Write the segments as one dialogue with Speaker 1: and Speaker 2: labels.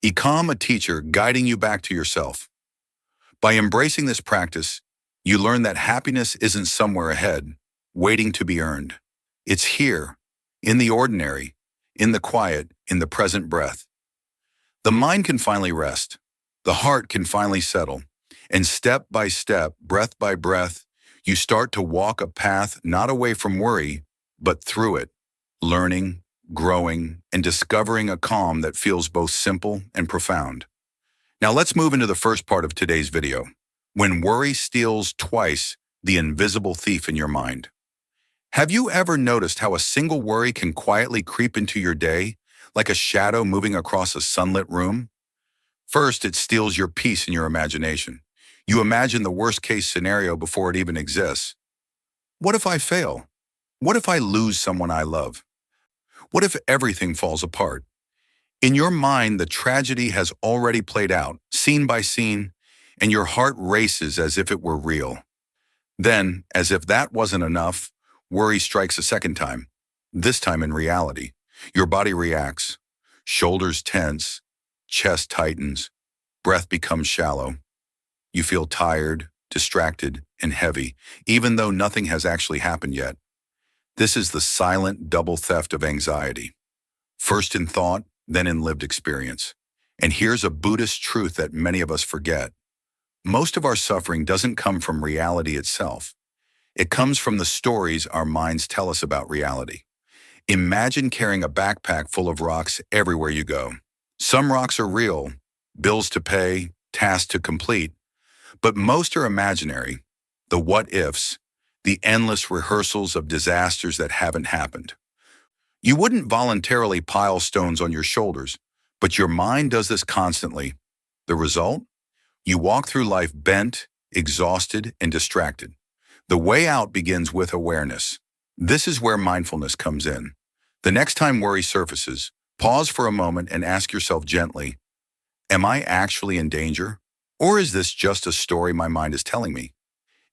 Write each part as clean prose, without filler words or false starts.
Speaker 1: Become a teacher guiding you back to yourself. By embracing this practice, you learn that happiness isn't somewhere ahead, waiting to be earned. It's here, in the ordinary, in the quiet, in the present breath. The mind can finally rest. The heart can finally settle. And step by step, breath by breath, you start to walk a path not away from worry, but through it, learning, growing, and discovering a calm that feels both simple and profound. Now let's move into the first part of today's video. When worry steals twice the invisible thief in your mind. Have you ever noticed how a single worry can quietly creep into your day, like a shadow moving across a sunlit room? First, it steals your peace in your imagination. You imagine the worst-case scenario before it even exists. What if I fail? What if I lose someone I love? What if everything falls apart? In your mind, the tragedy has already played out, scene by scene, and your heart races as if it were real. Then, as if that wasn't enough, worry strikes a second time, this time in reality. Your body reacts. Shoulders tense, chest tightens, breath becomes shallow. You feel tired, distracted, and heavy, even though nothing has actually happened yet. This is the silent double theft of anxiety. First in thought, then in lived experience. And here's a Buddhist truth that many of us forget. Most of our suffering doesn't come from reality itself. It comes from the stories our minds tell us about reality. Imagine carrying a backpack full of rocks everywhere you go. Some rocks are real, bills to pay, tasks to complete, but most are imaginary, the what-ifs, the endless rehearsals of disasters that haven't happened. You wouldn't voluntarily pile stones on your shoulders, but your mind does this constantly. The result? You walk through life bent, exhausted, and distracted. The way out begins with awareness. This is where mindfulness comes in. The next time worry surfaces, pause for a moment and ask yourself gently, am I actually in danger? Or is this just a story my mind is telling me?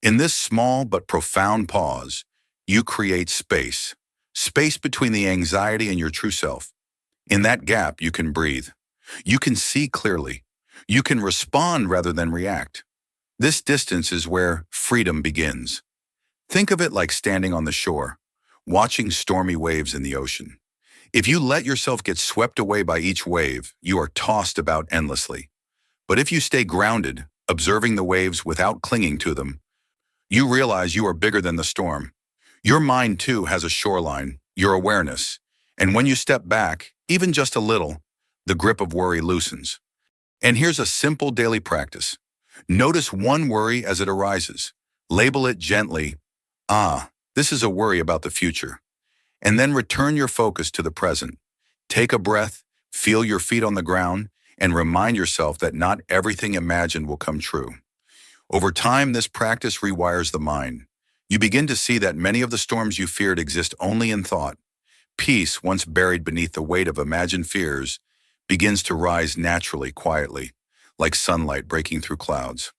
Speaker 1: In this small but profound pause, you create space. Space between the anxiety and your true self. In that gap, you can breathe. You can see clearly. You can respond rather than react. This distance is where freedom begins. Think of it like standing on the shore, watching stormy waves in the ocean. If you let yourself get swept away by each wave, you are tossed about endlessly. But if you stay grounded, observing the waves without clinging to them, you realize you are bigger than the storm. Your mind, too, has a shoreline, your awareness. And when you step back, even just a little, the grip of worry loosens. And here's a simple daily practice. Notice one worry as it arises. Label it gently. This is a worry about the future. And then return your focus to the present. Take a breath, feel your feet on the ground, and remind yourself that not everything imagined will come true. Over time, this practice rewires the mind. You begin to see that many of the storms you feared exist only in thought. Peace, once buried beneath the weight of imagined fears, begins to rise naturally, quietly, like sunlight breaking through clouds.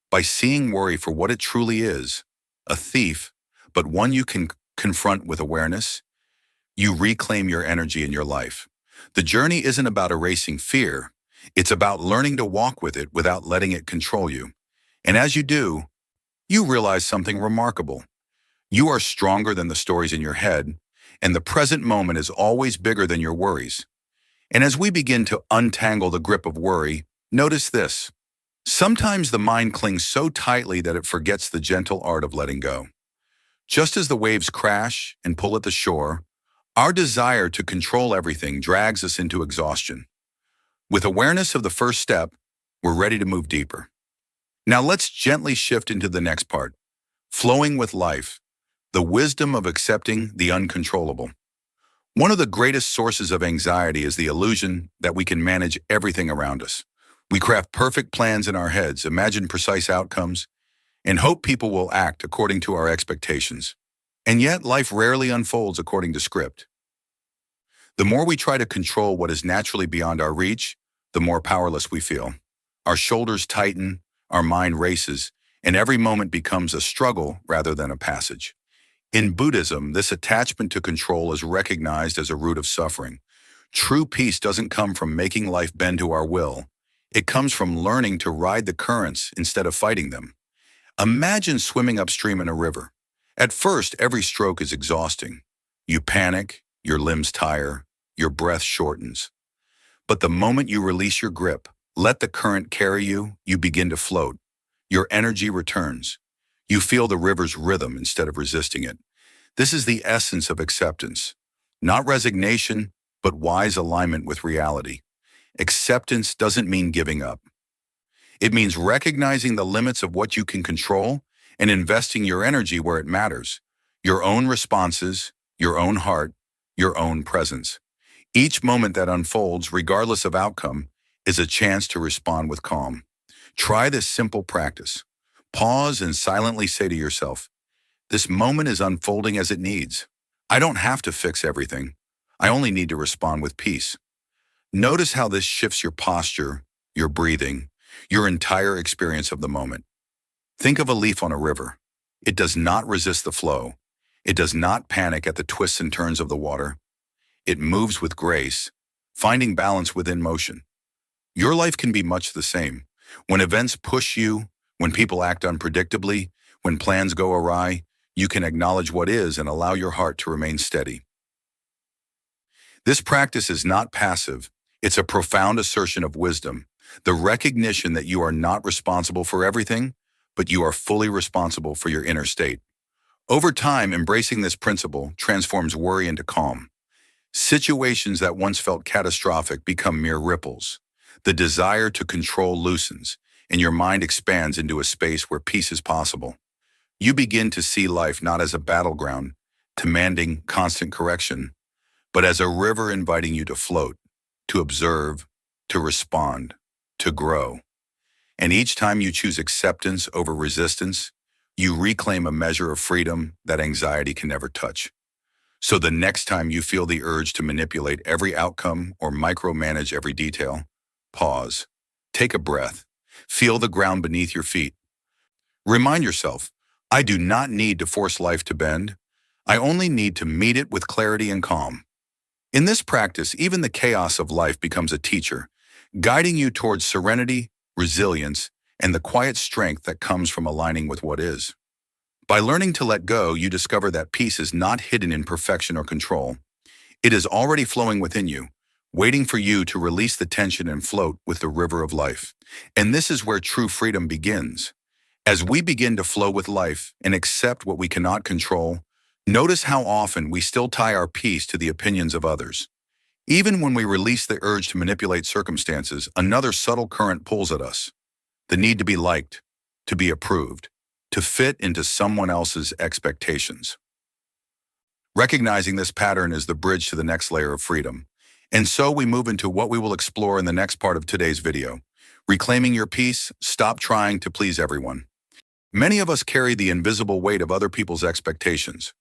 Speaker 1: By seeing worry for what it truly is, a thief, but one you can confront with awareness, you reclaim your energy in your life. The journey isn't about erasing fear. It's about learning to walk with it without letting it control you. And as you do, you realize something remarkable. You are stronger than the stories in your head, and the present moment is always bigger than your worries. And as we begin to untangle the grip of worry, notice this. Sometimes the mind clings so tightly that it forgets the gentle art of letting go. Just as the waves crash and pull at the shore, our desire to control everything drags us into exhaustion. With awareness of the first step, we're ready to move deeper. Now let's gently shift into the next part, flowing with life, the wisdom of accepting the uncontrollable. One of the greatest sources of anxiety is the illusion that we can manage everything around us. We craft perfect plans in our heads, imagine precise outcomes, and hope people will act according to our expectations. And yet, life rarely unfolds according to script. The more we try to control what is naturally beyond our reach, the more powerless we feel. Our shoulders tighten, our mind races, and every moment becomes a struggle rather than a passage. In Buddhism, this attachment to control is recognized as a root of suffering. True peace doesn't come from making life bend to our will. It comes from learning to ride the currents instead of fighting them. Imagine swimming upstream in a river. At first, every stroke is exhausting. You panic, your limbs tire, your breath shortens. But the moment you release your grip, let the current carry you, you begin to float. Your energy returns. You feel the river's rhythm instead of resisting it. This is the essence of acceptance. Not resignation, but wise alignment with reality. Acceptance doesn't mean giving up. It means recognizing the limits of what you can control and investing your energy where it matters. Your own responses, your own heart, your own presence. Each moment that unfolds, regardless of outcome, is a chance to respond with calm. Try this simple practice. Pause and silently say to yourself, this moment is unfolding as it needs. I don't have to fix everything. I only need to respond with peace. Notice how this shifts your posture, your breathing, your entire experience of the moment. Think of a leaf on a river. It does not resist the flow. It does not panic at the twists and turns of the water. It moves with grace, finding balance within motion. Your life can be much the same. When events push you, when people act unpredictably, when plans go awry, you can acknowledge what is and allow your heart to remain steady. This practice is not passive. It's a profound assertion of wisdom, the recognition that you are not responsible for everything, but you are fully responsible for your inner state. Over time, embracing this principle transforms worry into calm. Situations that once felt catastrophic become mere ripples. The desire to control loosens, and your mind expands into a space where peace is possible. You begin to see life not as a battleground, demanding constant correction, but as a river inviting you to float, to observe, to respond, to grow. And each time you choose acceptance over resistance, you reclaim a measure of freedom that anxiety can never touch. So the next time you feel the urge to manipulate every outcome or micromanage every detail, pause, take a breath, feel the ground beneath your feet. Remind yourself, I do not need to force life to bend. I only need to meet it with clarity and calm. In this practice, even the chaos of life becomes a teacher, guiding you towards serenity, resilience, and the quiet strength that comes from aligning with what is. By learning to let go, you discover that peace is not hidden in perfection or control. It is already flowing within you, waiting for you to release the tension and float with the river of life. And this is where true freedom begins. As we begin to flow with life and accept what we cannot control, notice how often we still tie our peace to the opinions of others. Even when we release the urge to manipulate circumstances, another subtle current pulls at us. The need to be liked, to be approved, to fit into someone else's expectations. Recognizing this pattern is the bridge to the next layer of freedom. And so we move into what we will explore in the next part of today's video. Reclaiming your peace, stop trying to please everyone. Many of us carry the invisible weight of other people's expectations.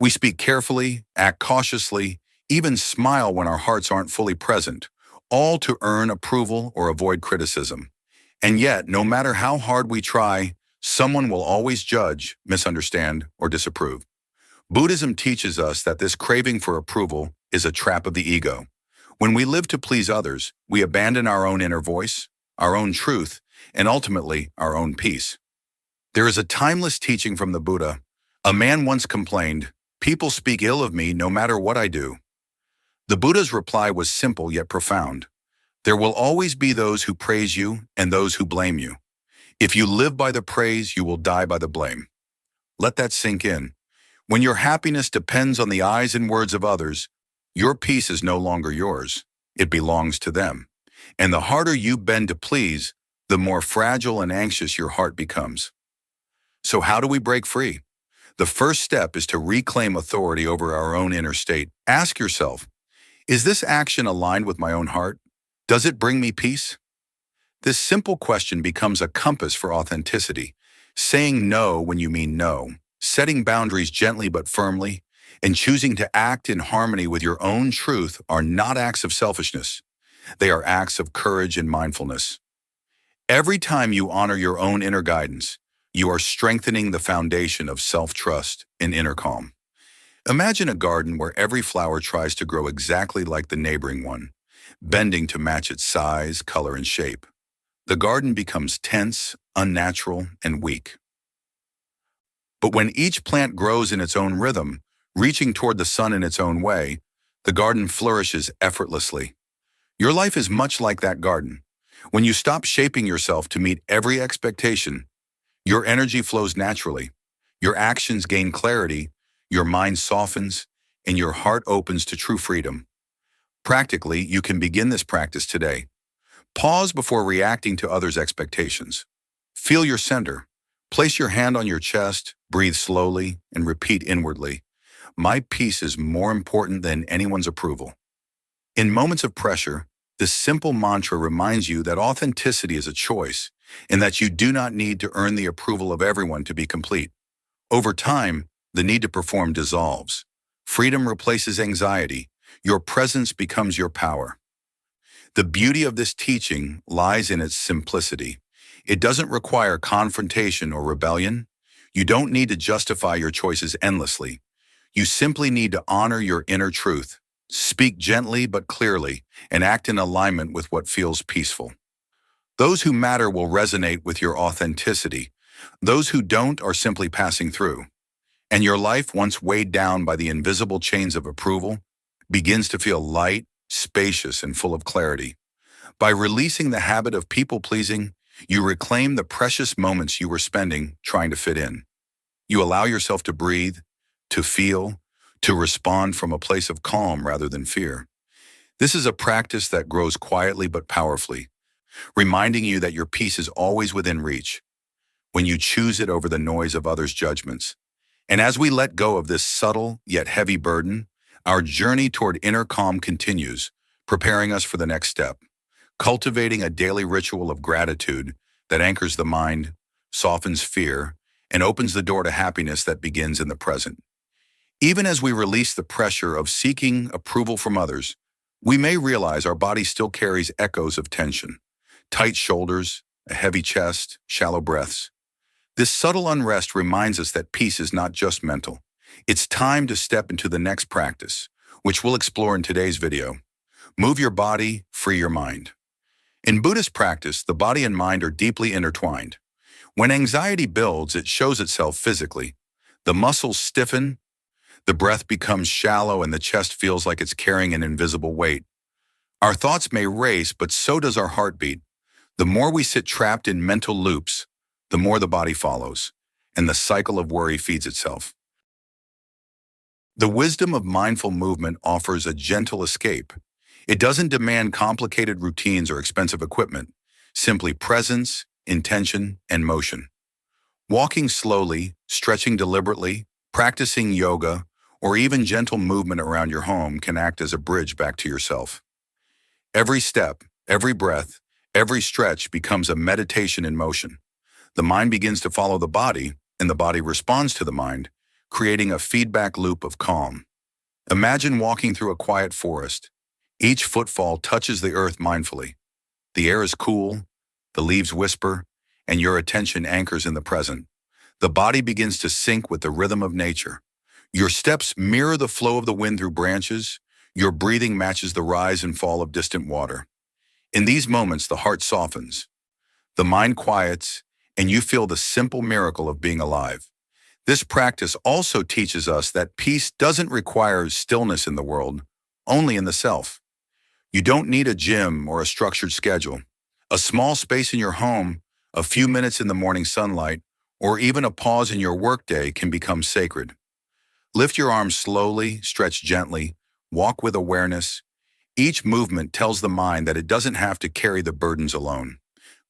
Speaker 1: We speak carefully, act cautiously, even smile when our hearts aren't fully present, all to earn approval or avoid criticism. And yet, no matter how hard we try, someone will always judge, misunderstand, or disapprove. Buddhism teaches us that this craving for approval is a trap of the ego. When we live to please others, we abandon our own inner voice, our own truth, and ultimately our own peace. There is a timeless teaching from the Buddha. A man once complained, "People speak ill of me no matter what I do." The Buddha's reply was simple yet profound. There will always be those who praise you and those who blame you. If you live by the praise, you will die by the blame. Let that sink in. When your happiness depends on the eyes and words of others, your peace is no longer yours. It belongs to them. And the harder you bend to please, the more fragile and anxious your heart becomes. So how do we break free? The first step is to reclaim authority over our own inner state. Ask yourself, is this action aligned with my own heart? Does it bring me peace? This simple question becomes a compass for authenticity. Saying no when you mean no, setting boundaries gently but firmly, and choosing to act in harmony with your own truth are not acts of selfishness. They are acts of courage and mindfulness. Every time you honor your own inner guidance, you are strengthening the foundation of self-trust and inner calm. Imagine a garden where every flower tries to grow exactly like the neighboring one, bending to match its size, color, and shape. The garden becomes tense, unnatural, and weak. But when each plant grows in its own rhythm, reaching toward the sun in its own way, the garden flourishes effortlessly. Your life is much like that garden. When you stop shaping yourself to meet every expectation, your energy flows naturally. Your actions gain clarity, your mind softens, and your heart opens to true freedom. Practically, you can begin this practice today. Pause before reacting to others' expectations. Feel your center. Place your hand on your chest, breathe slowly, and repeat inwardly, "My peace is more important than anyone's approval." In moments of pressure, this simple mantra reminds you that authenticity is a choice and that you do not need to earn the approval of everyone to be complete. Over time, the need to perform dissolves. Freedom replaces anxiety. Your presence becomes your power. The beauty of this teaching lies in its simplicity. It doesn't require confrontation or rebellion. You don't need to justify your choices endlessly. You simply need to honor your inner truth, speak gently but clearly, and act in alignment with what feels peaceful. Those who matter will resonate with your authenticity. Those who don't are simply passing through. And your life, once weighed down by the invisible chains of approval, begins to feel light, spacious, and full of clarity. By releasing the habit of people-pleasing, you reclaim the precious moments you were spending trying to fit in. You allow yourself to breathe, to feel, to respond from a place of calm rather than fear. This is a practice that grows quietly but powerfully, reminding you that your peace is always within reach when you choose it over the noise of others' judgments. And as we let go of this subtle yet heavy burden, our journey toward inner calm continues, preparing us for the next step, cultivating a daily ritual of gratitude that anchors the mind, softens fear, and opens the door to happiness that begins in the present. Even as we release the pressure of seeking approval from others, we may realize our body still carries echoes of tension, tight shoulders, a heavy chest, shallow breaths. This subtle unrest reminds us that peace is not just mental. It's time to step into the next practice, which we'll explore in today's video. Move your body, free your mind. In Buddhist practice, the body and mind are deeply intertwined. When anxiety builds, it shows itself physically. The muscles stiffen, the breath becomes shallow, and the chest feels like it's carrying an invisible weight. Our thoughts may race, but so does our heartbeat. The more we sit trapped in mental loops, the more the body follows, and the cycle of worry feeds itself. The wisdom of mindful movement offers a gentle escape. It doesn't demand complicated routines or expensive equipment, simply presence, intention, and motion. Walking slowly, stretching deliberately, practicing yoga, or even gentle movement around your home can act as a bridge back to yourself. Every step, every breath, every stretch becomes a meditation in motion. The mind begins to follow the body, and the body responds to the mind, creating a feedback loop of calm. Imagine walking through a quiet forest. Each footfall touches the earth mindfully. The air is cool, the leaves whisper, and your attention anchors in the present. The body begins to sync with the rhythm of nature. Your steps mirror the flow of the wind through branches. Your breathing matches the rise and fall of distant water. In these moments, the heart softens, the mind quiets, and you feel the simple miracle of being alive. This practice also teaches us that peace doesn't require stillness in the world, only in the self. You don't need a gym or a structured schedule. A small space in your home, a few minutes in the morning sunlight, or even a pause in your workday can become sacred. Lift your arms slowly, stretch gently, walk with awareness. Each movement tells the mind that it doesn't have to carry the burdens alone.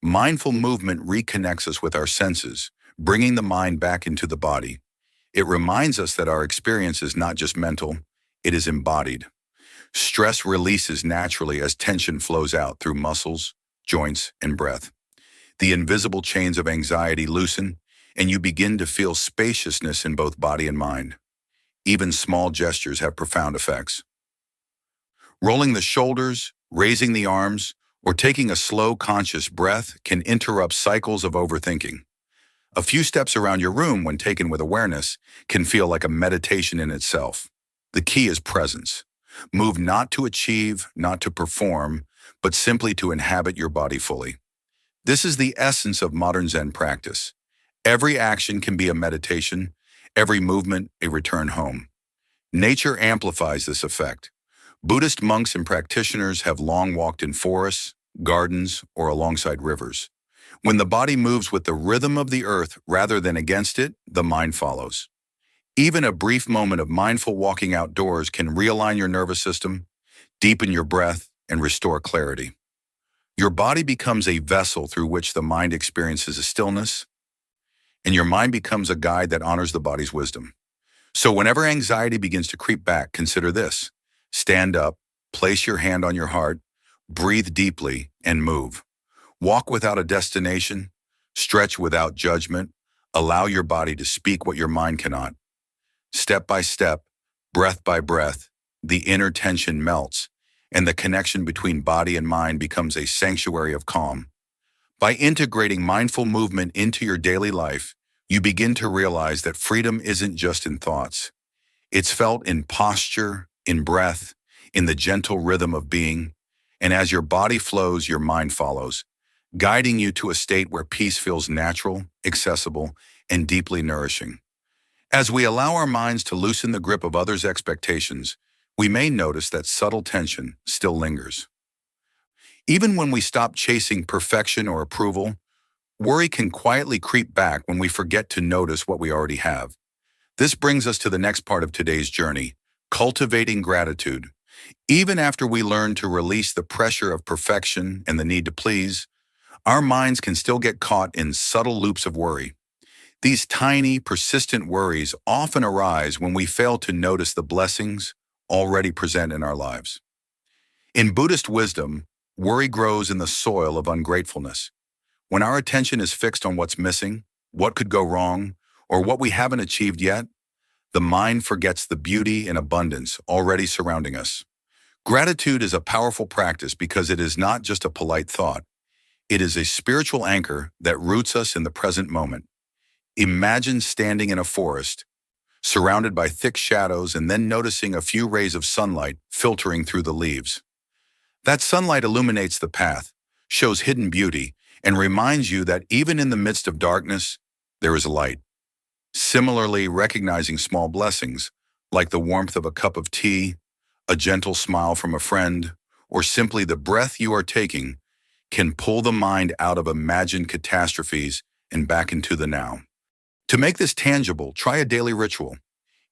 Speaker 1: Mindful movement reconnects us with our senses, bringing the mind back into the body. It reminds us that our experience is not just mental, it is embodied. Stress releases naturally as tension flows out through muscles, joints, and breath. The invisible chains of anxiety loosen, and you begin to feel spaciousness in both body and mind. Even small gestures have profound effects. Rolling the shoulders, raising the arms, or taking a slow, conscious breath can interrupt cycles of overthinking. A few steps around your room, when taken with awareness, can feel like a meditation in itself. The key is presence. Move not to achieve, not to perform, but simply to inhabit your body fully. This is the essence of modern Zen practice. Every action can be a meditation, every movement a return home. Nature amplifies this effect. Buddhist monks and practitioners have long walked in forests, gardens, or alongside rivers. When the body moves with the rhythm of the earth rather than against it, the mind follows. Even a brief moment of mindful walking outdoors can realign your nervous system, deepen your breath, and restore clarity. Your body becomes a vessel through which the mind experiences a stillness, and your mind becomes a guide that honors the body's wisdom. So whenever anxiety begins to creep back, consider this. Stand up, place your hand on your heart, breathe deeply, and move. Walk without a destination, stretch without judgment, allow your body to speak what your mind cannot. Step by step, breath by breath, the inner tension melts, and the connection between body and mind becomes a sanctuary of calm. By integrating mindful movement into your daily life, you begin to realize that freedom isn't just in thoughts. It's felt in posture, in breath, in the gentle rhythm of being, and as your body flows, your mind follows, guiding you to a state where peace feels natural, accessible, and deeply nourishing. As we allow our minds to loosen the grip of others' expectations, we may notice that subtle tension still lingers. Even when we stop chasing perfection or approval, worry can quietly creep back when we forget to notice what we already have. This brings us to the next part of today's journey, cultivating gratitude. Even after we learn to release the pressure of perfection and the need to please, our minds can still get caught in subtle loops of worry. These tiny, persistent worries often arise when we fail to notice the blessings already present in our lives. In Buddhist wisdom, worry grows in the soil of ungratefulness. When our attention is fixed on what's missing, what could go wrong, or what we haven't achieved yet, the mind forgets the beauty and abundance already surrounding us. Gratitude is a powerful practice because it is not just a polite thought. It is a spiritual anchor that roots us in the present moment. Imagine standing in a forest, surrounded by thick shadows, and then noticing a few rays of sunlight filtering through the leaves. That sunlight illuminates the path, shows hidden beauty, and reminds you that even in the midst of darkness, there is a light. Similarly, recognizing small blessings, like the warmth of a cup of tea, a gentle smile from a friend, or simply the breath you are taking, can pull the mind out of imagined catastrophes and back into the now. To make this tangible, try a daily ritual.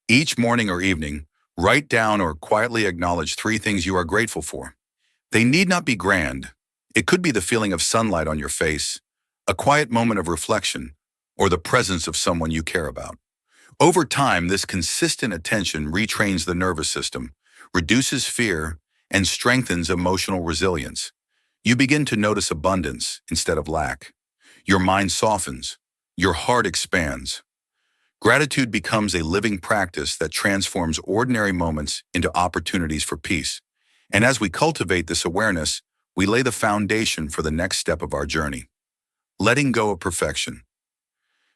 Speaker 1: Each morning or evening, write down or quietly acknowledge 3 things you are grateful for. They need not be grand. It could be the feeling of sunlight on your face, a quiet moment of reflection, or the presence of someone you care about. Over time, this consistent attention retrains the nervous system, reduces fear, and strengthens emotional resilience. You begin to notice abundance instead of lack. Your mind softens. Your heart expands. Gratitude becomes a living practice that transforms ordinary moments into opportunities for peace. And as we cultivate this awareness, we lay the foundation for the next step of our journey, letting go of perfection.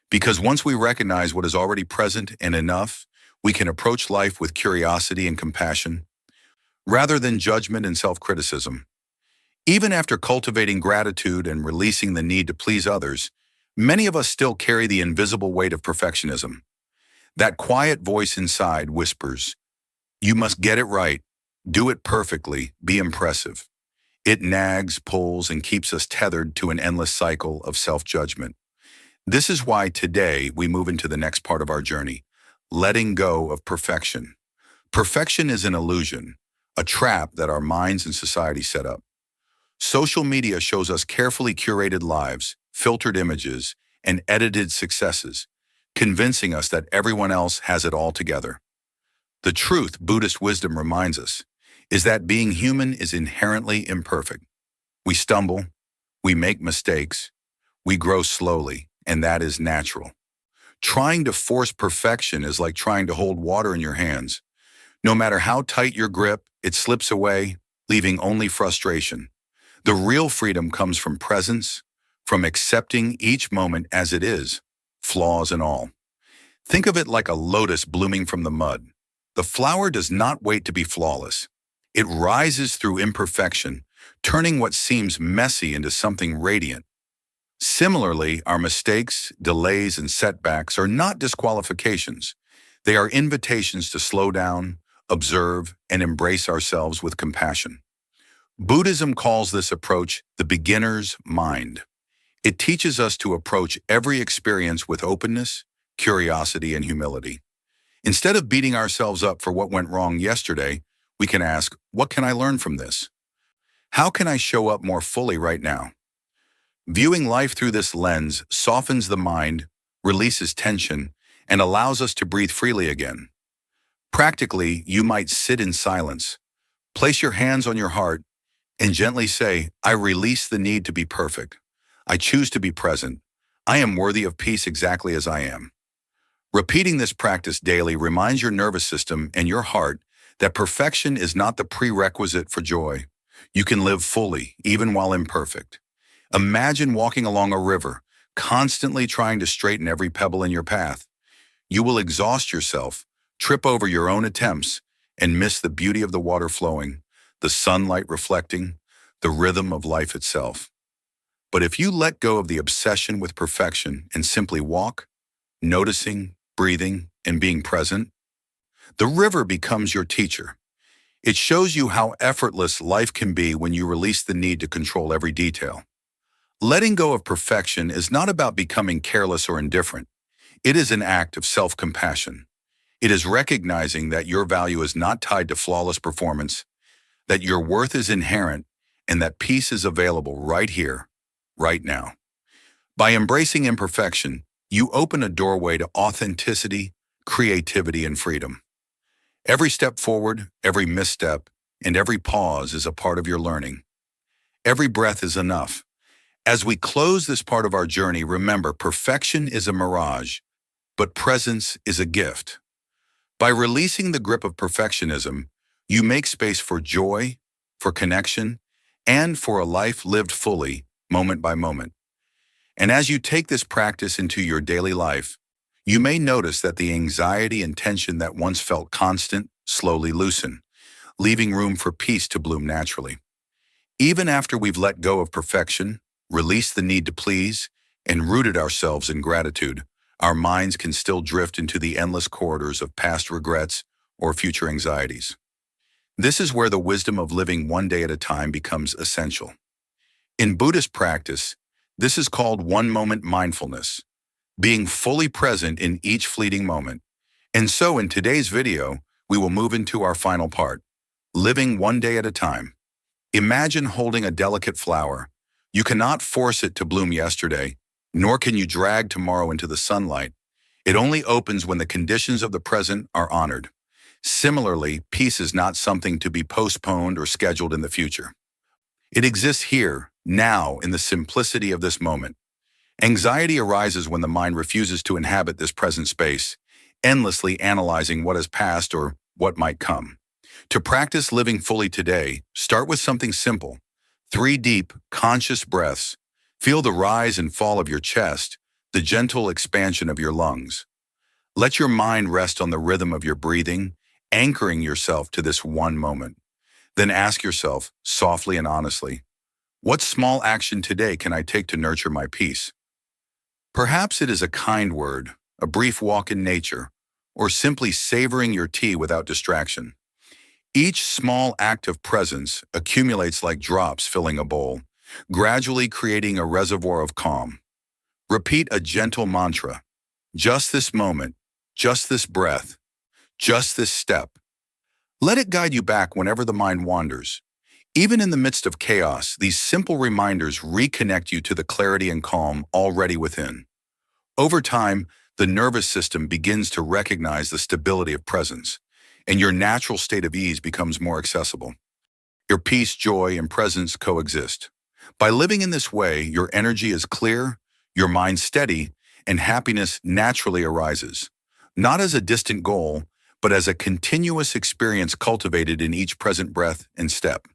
Speaker 1: Because once we recognize what is already present and enough, we can approach life with curiosity and compassion, rather than judgment and self-criticism. Even after cultivating gratitude and releasing the need to please others, many of us still carry the invisible weight of perfectionism. That quiet voice inside whispers, "You must get it right, do it perfectly, be impressive." It nags, pulls, and keeps us tethered to an endless cycle of self-judgment. This is why today we move into the next part of our journey, letting go of perfection. Perfection is an illusion, a trap that our minds and society set up. Social media shows us carefully curated lives, filtered images, and edited successes, convincing us that everyone else has it all together. The truth, Buddhist wisdom reminds us, is that being human is inherently imperfect. We stumble, we make mistakes, we grow slowly, and that is natural. Trying to force perfection is like trying to hold water in your hands. No matter how tight your grip, it slips away, leaving only frustration. The real freedom comes from presence, from accepting each moment as it is. flaws and all. Think of it like a lotus blooming from the mud. The flower does not wait to be flawless. It rises through imperfection, turning what seems messy into something radiant. Similarly, our mistakes, delays, and setbacks are not disqualifications. They are invitations to slow down, observe, and embrace ourselves with compassion. Buddhism calls this approach the beginner's mind. It teaches us to approach every experience with openness, curiosity, and humility. Instead of beating ourselves up for what went wrong yesterday, we can ask, what can I learn from this? How can I show up more fully right now? Viewing life through this lens softens the mind, releases tension, and allows us to breathe freely again. Practically, you might sit in silence, place your hands on your heart, and gently say, I release the need to be perfect. I choose to be present. I am worthy of peace exactly as I am. Repeating this practice daily reminds your nervous system and your heart that perfection is not the prerequisite for joy. You can live fully, even while imperfect. Imagine walking along a river, constantly trying to straighten every pebble in your path. You will exhaust yourself, trip over your own attempts, and miss the beauty of the water flowing, the sunlight reflecting, the rhythm of life itself. But if you let go of the obsession with perfection and simply walk, noticing, breathing, and being present, the river becomes your teacher. It shows you how effortless life can be when you release the need to control every detail. Letting go of perfection is not about becoming careless or indifferent. It is an act of self-compassion. It is recognizing that your value is not tied to flawless performance, that your worth is inherent, and that peace is available right here, right now. By embracing imperfection, you open a doorway to authenticity, creativity, and freedom. Every step forward, every misstep, and every pause is a part of your learning. Every breath is enough. As we close this part of our journey, remember, perfection is a mirage, but presence is a gift. By releasing the grip of perfectionism, you make space for joy, for connection, and for a life lived fully, moment by moment. And as you take this practice into your daily life, you may notice that the anxiety and tension that once felt constant slowly loosen, leaving room for peace to bloom naturally. Even after we've let go of perfection, released the need to please, and rooted ourselves in gratitude, our minds can still drift into the endless corridors of past regrets or future anxieties. This is where the wisdom of living one day at a time becomes essential. In Buddhist practice, this is called one-moment mindfulness, being fully present in each fleeting moment. And so in today's video, we will move into our final part, living one day at a time. Imagine holding a delicate flower. You cannot force it to bloom yesterday, nor can you drag tomorrow into the sunlight. It only opens when the conditions of the present are honored. Similarly, peace is not something to be postponed or scheduled in the future. It exists here, now, in the simplicity of this moment. Anxiety arises when the mind refuses to inhabit this present space, endlessly analyzing what has passed or what might come. To practice living fully today, start with something simple. 3 deep, conscious breaths. Feel the rise and fall of your chest, the gentle expansion of your lungs. Let your mind rest on the rhythm of your breathing, anchoring yourself to this one moment. Then ask yourself, softly and honestly, what small action today can I take to nurture my peace? Perhaps it is a kind word, a brief walk in nature, or simply savoring your tea without distraction. Each small act of presence accumulates like drops filling a bowl, gradually creating a reservoir of calm. Repeat a gentle mantra. Just this moment, just this breath, just this step. Let it guide you back whenever the mind wanders. Even in the midst of chaos, these simple reminders reconnect you to the clarity and calm already within. Over time, the nervous system begins to recognize the stability of presence, and your natural state of ease becomes more accessible. Your peace, joy, and presence coexist. By living in this way, your energy is clear, your mind steady, and happiness naturally arises, not as a distant goal, but as a continuous experience cultivated in each present breath and step.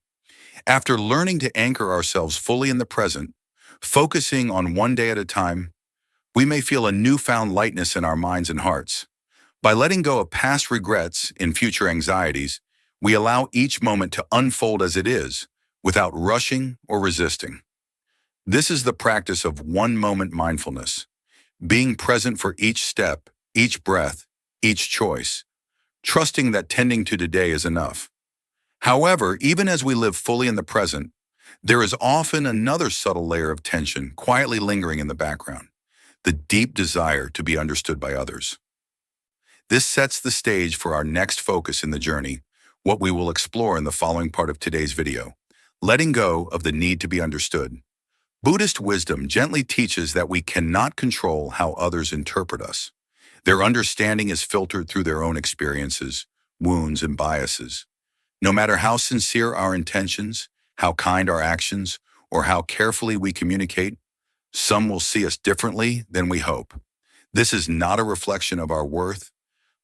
Speaker 1: After learning to anchor ourselves fully in the present, focusing on one day at a time, We may feel a newfound lightness in our minds and hearts. By letting go of past regrets and future anxieties, we allow each moment to unfold as it is, without rushing or resisting. This is the practice of one-moment mindfulness, being present for each step, each breath, each choice, trusting that tending to today is enough. However, even as we live fully in the present, there is often another subtle layer of tension quietly lingering in the background, the deep desire to be understood by others. This sets the stage for our next focus in the journey, what we will explore in the following part of today's video: letting go of the need to be understood. Buddhist wisdom gently teaches that we cannot control how others interpret us. Their understanding is filtered through their own experiences, wounds, and biases. No matter how sincere our intentions, how kind our actions, or how carefully we communicate, some will see us differently than we hope. This is not a reflection of our worth,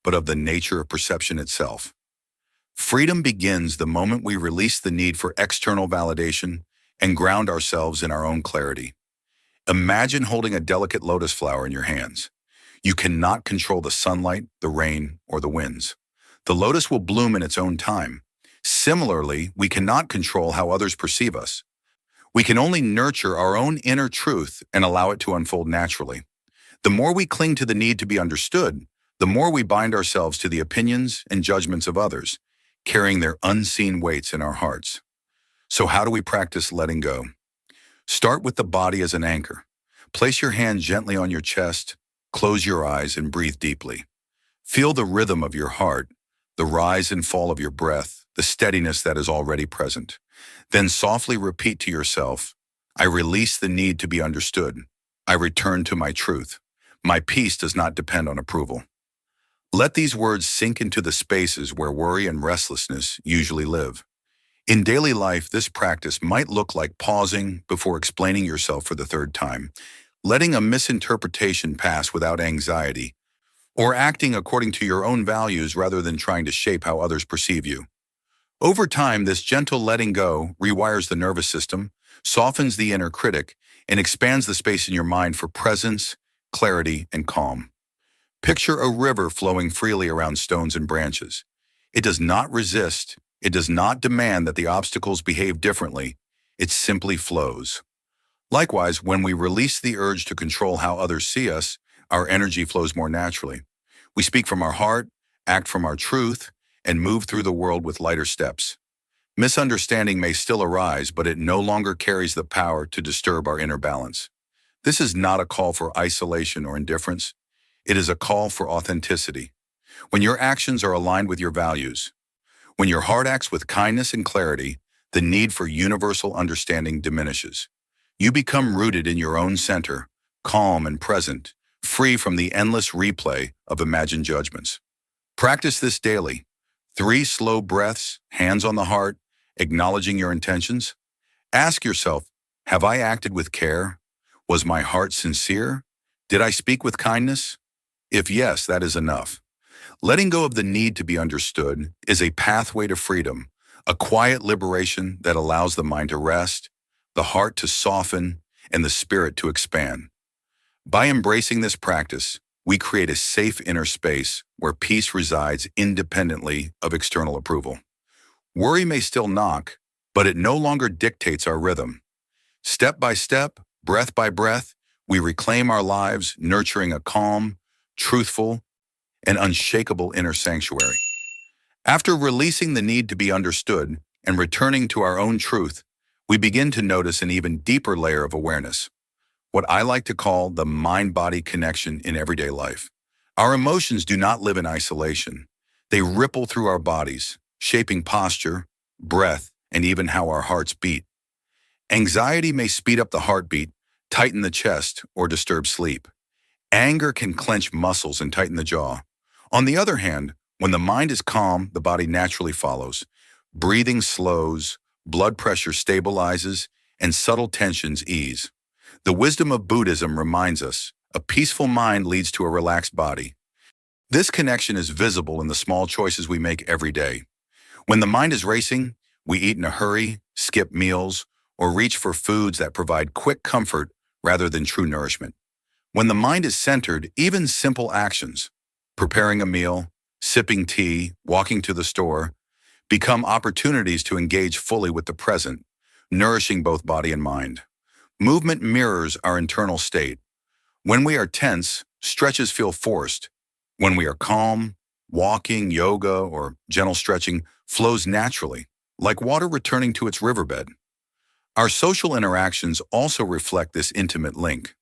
Speaker 1: but of the nature of perception itself. Freedom begins the moment we release the need for external validation and ground ourselves in our own clarity. Imagine holding a delicate lotus flower in your hands. You cannot control the sunlight, the rain, or the winds. The lotus will bloom in its own time. Similarly, we cannot control how others perceive us. We can only nurture our own inner truth and allow it to unfold naturally. The more we cling to the need to be understood, the more we bind ourselves to the opinions and judgments of others, carrying their unseen weights in our hearts. So how do we practice letting go? Start with the body as an anchor. Place your hand gently on your chest, close your eyes, and breathe deeply. Feel the rhythm of your heart, the rise and fall of your breath, the steadiness that is already present. Then softly repeat to yourself, I release the need to be understood. I return to my truth. My peace does not depend on approval. Let these words sink into the spaces where worry and restlessness usually live. In daily life, this practice might look like pausing before explaining yourself for the third time, letting a misinterpretation pass without anxiety, or acting according to your own values rather than trying to shape how others perceive you. Over time, this gentle letting go rewires the nervous system, softens the inner critic, and expands the space in your mind for presence, clarity, and calm. Picture a river flowing freely around stones and branches. It does not resist. It does not demand that the obstacles behave differently. It simply flows. Likewise, when we release the urge to control how others see us, our energy flows more naturally. We speak from our heart, act from our truth, and move through the world with lighter steps. Misunderstanding may still arise, but it no longer carries the power to disturb our inner balance. This is not a call for isolation or indifference. It is a call for authenticity. When your actions are aligned with your values, when your heart acts with kindness and clarity, the need for universal understanding diminishes. You become rooted in your own center, calm and present, free from the endless replay of imagined judgments. Practice this daily. 3 slow breaths, hands on the heart, acknowledging your intentions. Ask yourself, have I acted with care? Was my heart sincere? Did I speak with kindness? If yes, that is enough. Letting go of the need to be understood is a pathway to freedom, a quiet liberation that allows the mind to rest, the heart to soften, and the spirit to expand. By embracing this practice, we create a safe inner space where peace resides independently of external approval. Worry may still knock, but it no longer dictates our rhythm. Step by step, breath by breath, we reclaim our lives, nurturing a calm, truthful, and unshakable inner sanctuary. After releasing the need to be understood and returning to our own truth, we begin to notice an even deeper layer of awareness, what I like to call the mind-body connection in everyday life. Our emotions do not live in isolation. They ripple through our bodies, shaping posture, breath, and even how our hearts beat. Anxiety may speed up the heartbeat, tighten the chest, or disturb sleep. Anger can clench muscles and tighten the jaw. On the other hand, when the mind is calm, the body naturally follows. Breathing slows, blood pressure stabilizes, and subtle tensions ease. The wisdom of Buddhism reminds us, a peaceful mind leads to a relaxed body. This connection is visible in the small choices we make every day. When the mind is racing, we eat in a hurry, skip meals, or reach for foods that provide quick comfort rather than true nourishment. When the mind is centered, even simple actions, preparing a meal, sipping tea, walking to the store, become opportunities to engage fully with the present, nourishing both body and mind. Movement mirrors our internal state. When we are tense, stretches feel forced. When we are calm, walking, yoga, or gentle stretching flows naturally, like water returning to its riverbed. Our social interactions also reflect this intimate link.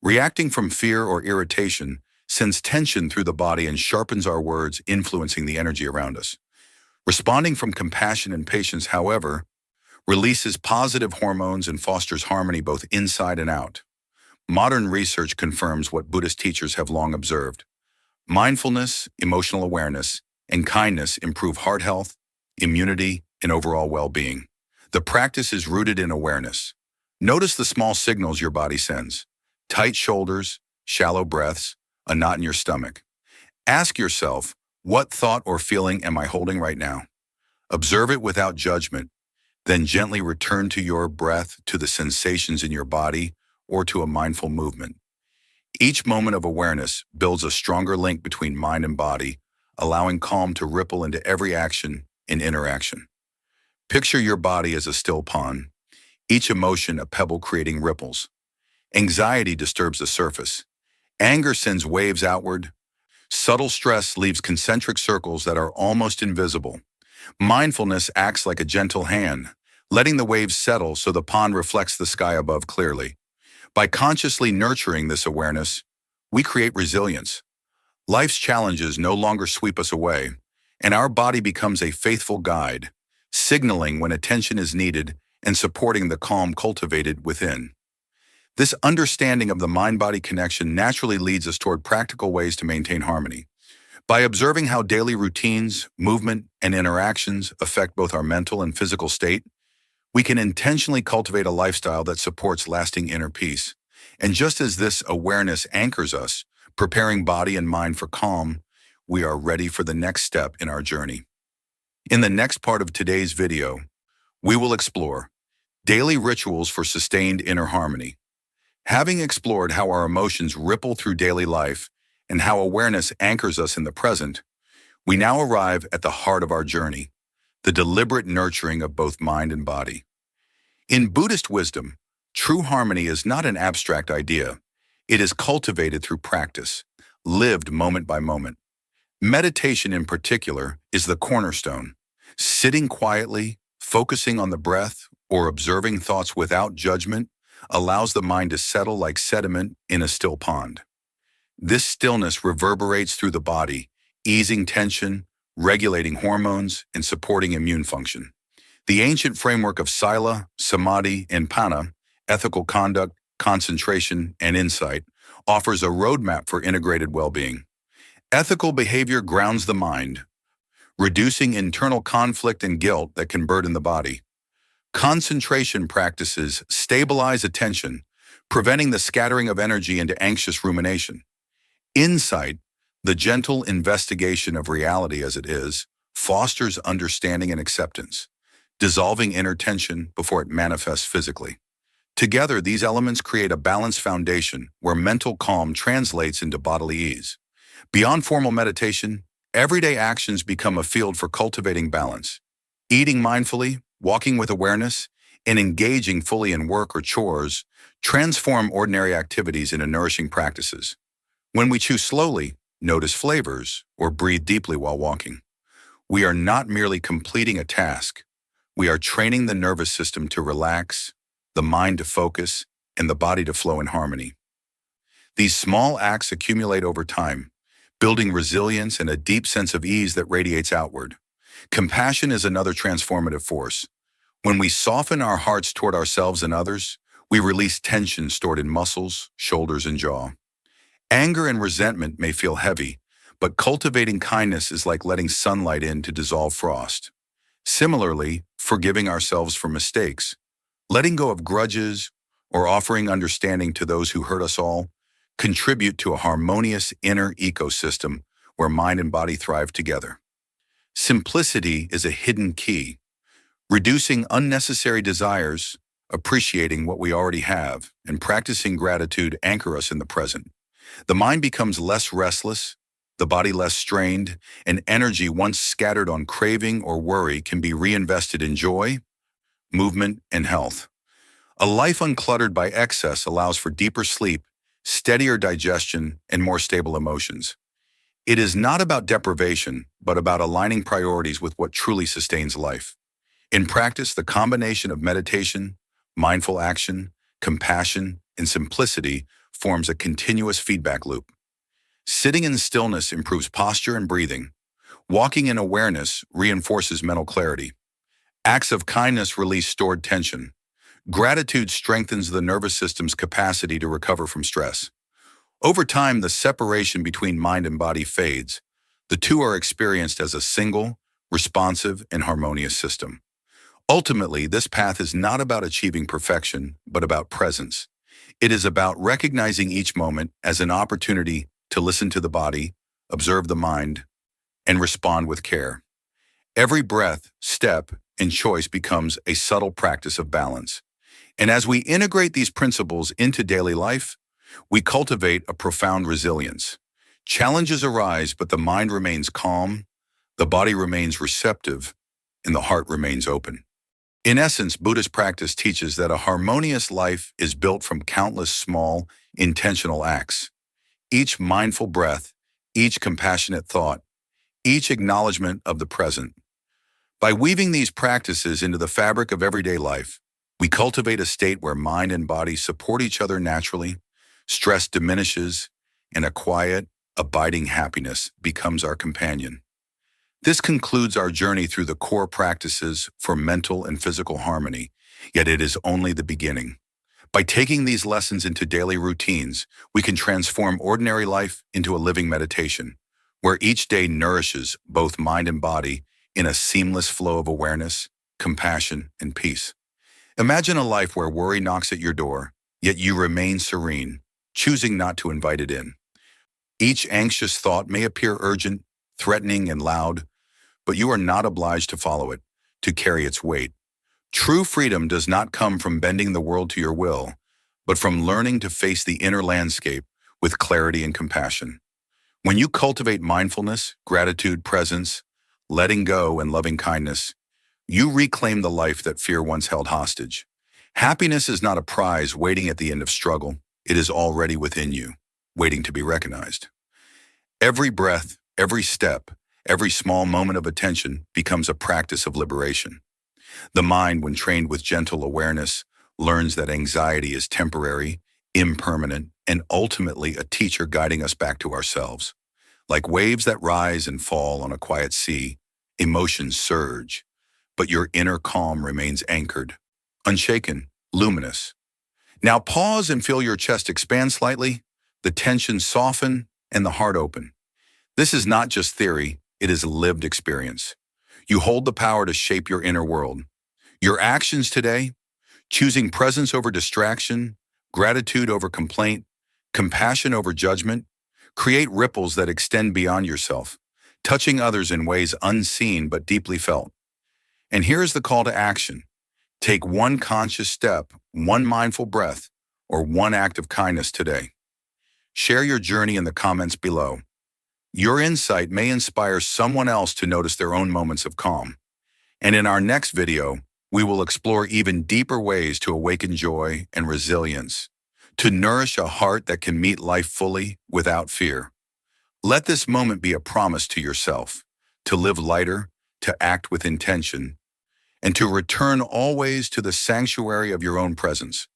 Speaker 1: Reacting from fear or irritation sends tension through the body and sharpens our words, influencing the energy around us. Responding from compassion and patience, however, releases positive hormones and fosters harmony both inside and out. Modern research confirms what Buddhist teachers have long observed. Mindfulness, emotional awareness, and kindness improve heart health, immunity, and overall well-being. The practice is rooted in awareness. Notice the small signals your body sends: tight shoulders, shallow breaths, a knot in your stomach. Ask yourself, what thought or feeling am I holding right now? Observe it without judgment, then gently return to your breath, to the sensations in your body, or to a mindful movement. Each moment of awareness builds a stronger link between mind and body, allowing calm to ripple into every action and interaction. Picture your body as a still pond, each emotion a pebble creating ripples. Anxiety disturbs the surface. Anger sends waves outward. Subtle stress leaves concentric circles that are almost invisible. Mindfulness acts like a gentle hand, letting the waves settle so the pond reflects the sky above clearly. By consciously nurturing this awareness, we create resilience. Life's challenges no longer sweep us away, and our body becomes a faithful guide, signaling when attention is needed and supporting the calm cultivated within. This understanding of the mind-body connection naturally leads us toward practical ways to maintain harmony. By observing how daily routines, movement, and interactions affect both our mental and physical state, we can intentionally cultivate a lifestyle that supports lasting inner peace. And just as this awareness anchors us, preparing body and mind for calm, we are ready for the next step in our journey. In the next part of today's video, we will explore daily rituals for sustained inner harmony. Having explored how our emotions ripple through daily life and how awareness anchors us in the present, we now arrive at the heart of our journey, the deliberate nurturing of both mind and body. In Buddhist wisdom, true harmony is not an abstract idea. It is cultivated through practice, lived moment by moment. Meditation in particular is the cornerstone. Sitting quietly, focusing on the breath, or observing thoughts without judgment allows the mind to settle like sediment in a still pond. This stillness reverberates through the body, easing tension, regulating hormones, and supporting immune function. The ancient framework of sila, samadhi, and panna, ethical conduct, concentration, and insight, offers a roadmap for integrated well-being. Ethical behavior grounds the mind, reducing internal conflict and guilt that can burden the body. Concentration practices stabilize attention, preventing the scattering of energy into anxious rumination. Insight, the gentle investigation of reality as it is, fosters understanding and acceptance, dissolving inner tension before it manifests physically. Together, these elements create a balanced foundation where mental calm translates into bodily ease. Beyond formal meditation, everyday actions become a field for cultivating balance. Eating mindfully, walking with awareness, and engaging fully in work or chores transform ordinary activities into nourishing practices. When we chew slowly, notice flavors, or breathe deeply while walking, we are not merely completing a task. We are training the nervous system to relax, the mind to focus, and the body to flow in harmony. These small acts accumulate over time, building resilience and a deep sense of ease that radiates outward. Compassion is another transformative force. When we soften our hearts toward ourselves and others, we release tension stored in muscles, shoulders, and jaw. Anger and resentment may feel heavy, but cultivating kindness is like letting sunlight in to dissolve frost. Similarly, forgiving ourselves for mistakes, letting go of grudges, or offering understanding to those who hurt us all contribute to a harmonious inner ecosystem where mind and body thrive together. Simplicity is a hidden key. Reducing unnecessary desires, appreciating what we already have, and practicing gratitude anchor us in the present. The mind becomes less restless, the body less strained, and energy once scattered on craving or worry can be reinvested in joy, movement, and health. A life uncluttered by excess allows for deeper sleep, steadier digestion, and more stable emotions. It is not about deprivation, but about aligning priorities with what truly sustains life. In practice, the combination of meditation, mindful action, compassion, and simplicity forms a continuous feedback loop. Sitting in stillness improves posture and breathing. Walking in awareness reinforces mental clarity. Acts of kindness release stored tension. Gratitude strengthens the nervous system's capacity to recover from stress. Over time, the separation between mind and body fades. The two are experienced as a single, responsive, and harmonious system. Ultimately, this path is not about achieving perfection, but about presence. It is about recognizing each moment as an opportunity to listen to the body, observe the mind, and respond with care. Every breath, step, and choice becomes a subtle practice of balance. And as we integrate these principles into daily life, we cultivate a profound resilience. Challenges arise, but the mind remains calm, the body remains receptive, and the heart remains open. In essence, Buddhist practice teaches that a harmonious life is built from countless small, intentional acts. Each mindful breath, each compassionate thought, each acknowledgement of the present. By weaving these practices into the fabric of everyday life, we cultivate a state where mind and body support each other naturally, stress diminishes, and a quiet, abiding happiness becomes our companion. This concludes our journey through the core practices for mental and physical harmony, yet it is only the beginning. By taking these lessons into daily routines, we can transform ordinary life into a living meditation, where each day nourishes both mind and body in a seamless flow of awareness, compassion, and peace. Imagine a life where worry knocks at your door, yet you remain serene, choosing not to invite it in. Each anxious thought may appear urgent, threatening, and loud, but you are not obliged to follow it, to carry its weight. True freedom does not come from bending the world to your will, but from learning to face the inner landscape with clarity and compassion. When you cultivate mindfulness, gratitude, presence, letting go, and loving kindness, you reclaim the life that fear once held hostage. Happiness is not a prize waiting at the end of struggle. It is already within you, waiting to be recognized. Every breath, every step, every small moment of attention becomes a practice of liberation. The mind, when trained with gentle awareness, learns that anxiety is temporary, impermanent, and ultimately a teacher guiding us back to ourselves. Like waves that rise and fall on a quiet sea, emotions surge, but your inner calm remains anchored, unshaken, luminous. Now pause and feel your chest expand slightly, the tension soften, and the heart open. This is not just theory, it is a lived experience. You hold the power to shape your inner world. Your actions today, choosing presence over distraction, gratitude over complaint, compassion over judgment, create ripples that extend beyond yourself, touching others in ways unseen but deeply felt. And here is the call to action. Take one conscious step, one mindful breath, or one act of kindness today. Share your journey in the comments below. Your insight may inspire someone else to notice their own moments of calm. And in our next video, we will explore even deeper ways to awaken joy and resilience, to nourish a heart that can meet life fully without fear. Let this moment be a promise to yourself, to live lighter, to act with intention, and to return always to the sanctuary of your own presence.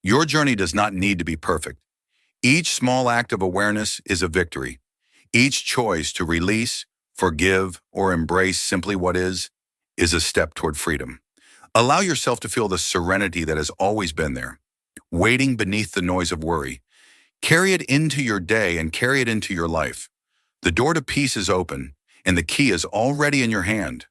Speaker 1: Your journey does not need to be perfect. Each small act of awareness is a victory. Each choice to release, forgive, or embrace simply what is a step toward freedom. Allow yourself to feel the serenity that has always been there, waiting beneath the noise of worry. Carry it into your day and carry it into your life. The door to peace is open, and the key is already in your hand.